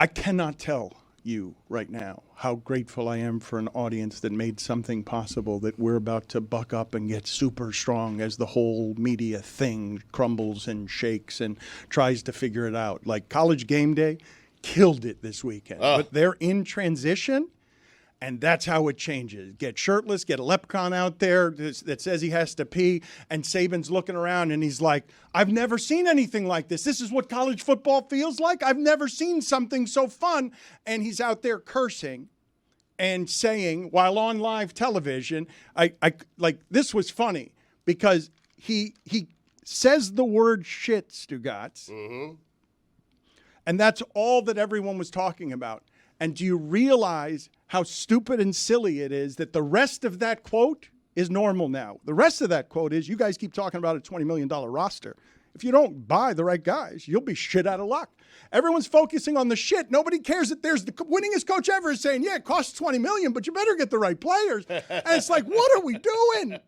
I cannot tell you right now how grateful I am for an audience that made something possible that we're about to buck up and get super strong as the whole media thing crumbles and shakes and tries to figure it out. Like College Gameday killed it this weekend, but they're in transition. And that's how it changes. Get shirtless, get a leprechaun out there that says he has to pee, and Saban's looking around and he's like, I've never seen anything like this. This is what college football feels like. I've never seen something so fun. And he's out there cursing and saying, while on live television, I like this was funny because he says the word shit, Stugotz. Mm-hmm. And that's all that everyone was talking about. And do you realize how stupid and silly it is that the rest of that quote is normal now? The rest of that quote is, you guys keep talking about a $20 million roster. If you don't buy the right guys, you'll be shit out of luck. Everyone's focusing on the shit. Nobody cares that there's the winningest coach ever is saying, yeah, it costs $20 million, but you better get the right players. And it's like, what are we doing?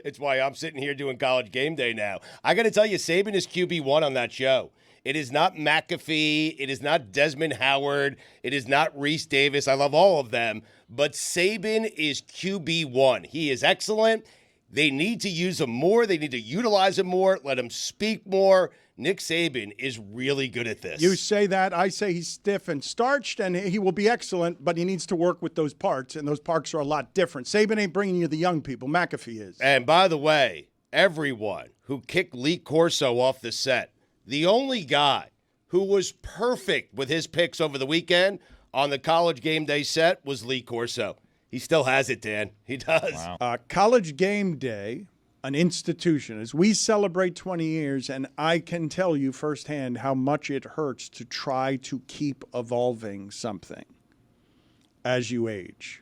It's why I'm sitting here doing College Game Day now. I got to tell you, Saban is QB1 on that show. It is not McAfee. It is not Desmond Howard. It is not Reese Davis. I love all of them. But Saban is QB1. He is excellent. They need to use him more. They need to utilize him more. Let him speak more. Nick Saban is really good at this. You say that. I say he's stiff and starched, and he will be excellent, but he needs to work with those parts, and those parts are a lot different. Saban ain't bringing you the young people. McAfee is. And by the way, everyone who kicked Lee Corso off the set, the only guy who was perfect with his picks over the weekend on the College Game Day set was Lee Corso. He still has it, Dan. He does. Wow. College Game Day, an institution, as we celebrate 20 years, and I can tell you firsthand how much it hurts to try to keep evolving something as you age.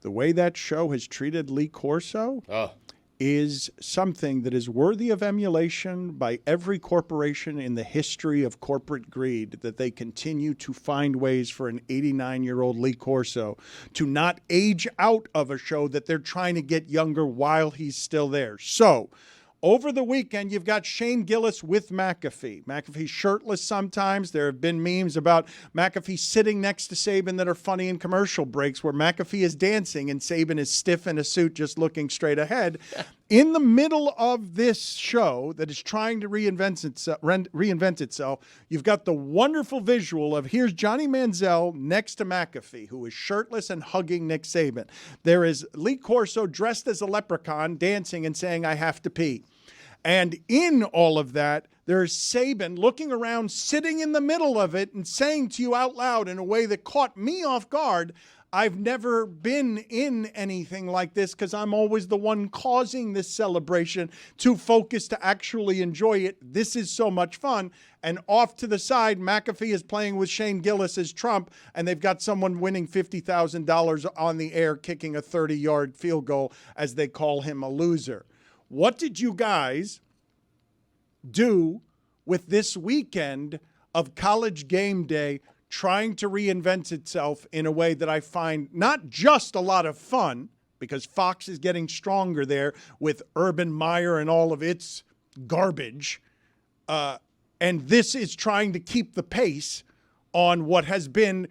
The way that show has treated Lee Corso is something that is worthy of emulation by every corporation in the history of corporate greed, that they continue to find ways for an 89-year-old Lee Corso to not age out of a show that they're trying to get younger while he's still there. So, over the weekend, you've got Shane Gillis with McAfee. McAfee shirtless sometimes. There have been memes about McAfee sitting next to Saban that are funny in commercial breaks where McAfee is dancing and Saban is stiff in a suit just looking straight ahead. In the middle of this show that is trying to reinvent itself, you've got the wonderful visual of here's Johnny Manziel next to McAfee, who is shirtless and hugging Nick Saban. There is Lee Corso dressed as a leprechaun dancing and saying, I have to pee. And in all of that, there's Saban looking around, sitting in the middle of it and saying to you out loud in a way that caught me off guard, I've never been in anything like this because I'm always the one causing this celebration to focus to actually enjoy it. This is so much fun. And off to the side, McAfee is playing with Shane Gillis as Trump, and they've got someone winning $50,000 on the air, kicking a 30-yard field goal as they call him a loser. What did you guys do with this weekend of College Game Day trying to reinvent itself in a way that I find not just a lot of fun, because Fox is getting stronger there with Urban Meyer and all of its garbage, and this is trying to keep the pace on what has been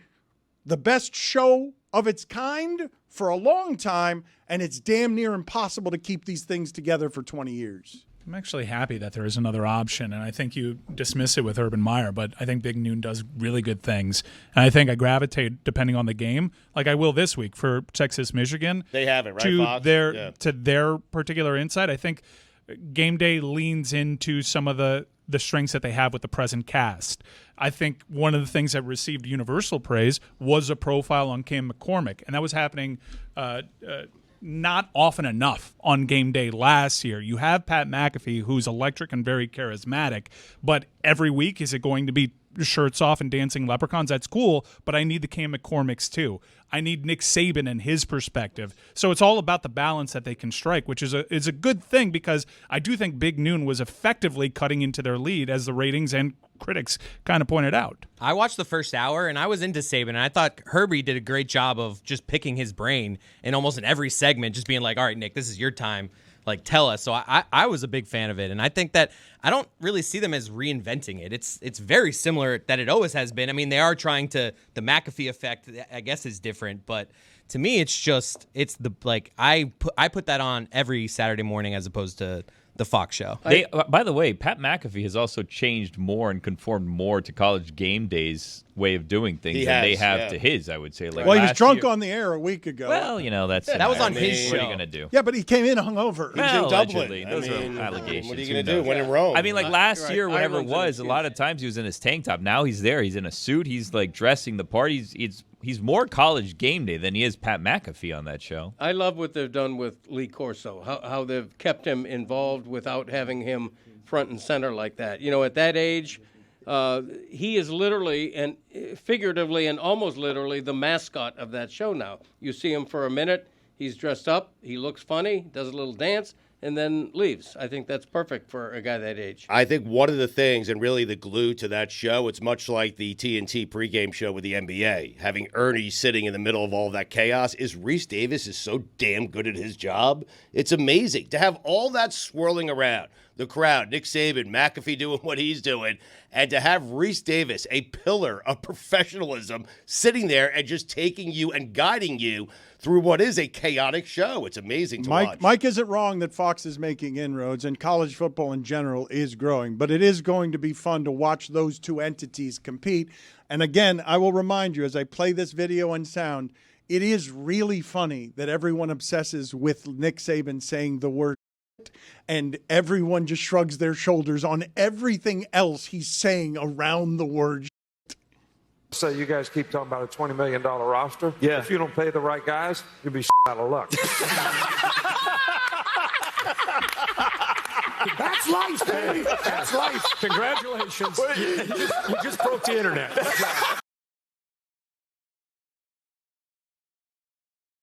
the best show of its kind for a long time, and it's damn near impossible to keep these things together for 20 years. I'm actually happy that there is another option, and I think you dismiss it with Urban Meyer, but I think Big Noon does really good things. And I think I gravitate, depending on the game, like I will this week for Texas, Michigan. They have it, right, to Fox? To their particular insight. I think Game Day leans into some of the strengths that they have with the present cast. I think one of the things that received universal praise was a profile on Cam McCormick, and that was happening not often enough on Game Day last year. You have Pat McAfee, who's electric and very charismatic, but every week, is it going to be shirts off and dancing leprechauns? That's cool, but I need the Cam McCormicks too. I need Nick Saban and his perspective. So it's all about the balance that they can strike, which is a good thing, because I do think Big Noon was effectively cutting into their lead, as the ratings and critics kind of pointed out. I watched the first hour, and I was into Saban, and I thought Herbie did a great job of just picking his brain in almost in every segment, just being like, all right, Nick, this is your time. like tell us. So I was a big fan of it, and I think that I don't really see them as reinventing it. It's very similar that it always has been. I mean, they are trying to the McAfee effect, I guess, is different, but to me, it's the like I put that on every Saturday morning as opposed to the Fox show. By the way, Pat McAfee has also changed more and conformed more to College Game Day's way of doing things than they have to his, I would say. Like, well, he was drunk on the air a week ago. Well, that's that was on his show. What are you going to do? Yeah, but he came in hungover. He was in allegedly. Dublin. Those are allegations. What are you going to do when in Rome? I mean, like last year, whenever it Ireland's was, a lot of times he was in his tank top. Now he's there. He's in a suit. He's like dressing the part. He's more College Game Day than he is Pat McAfee on that show. I love what they've done with Lee Corso, how they've kept him involved without having him front and center like that. At that age, he is literally and figuratively and almost literally the mascot of that show now. You see him for a minute, he's dressed up, he looks funny, does a little dance, and then leaves. I think that's perfect for a guy that age. I think one of the things, and really the glue to that show, it's much like the TNT pregame show with the NBA. Having Ernie sitting in the middle of all that chaos, is Reese Davis is so damn good at his job. It's amazing to have all that swirling around. The crowd, Nick Saban, McAfee doing what he's doing, and to have Reese Davis, a pillar of professionalism, sitting there and just taking you and guiding you through what is a chaotic show. It's amazing to watch. Mike isn't wrong that Fox is making inroads, and college football in general is growing, but it is going to be fun to watch those two entities compete. And again, I will remind you as I play this video and sound, it is really funny that everyone obsesses with Nick Saban saying the word and everyone just shrugs their shoulders on everything else he's saying around the word. So you guys keep talking about a $20 million roster. Yeah. If you don't pay the right guys, you'll be out of luck. That's life, baby. That's life. Congratulations. You just broke the internet.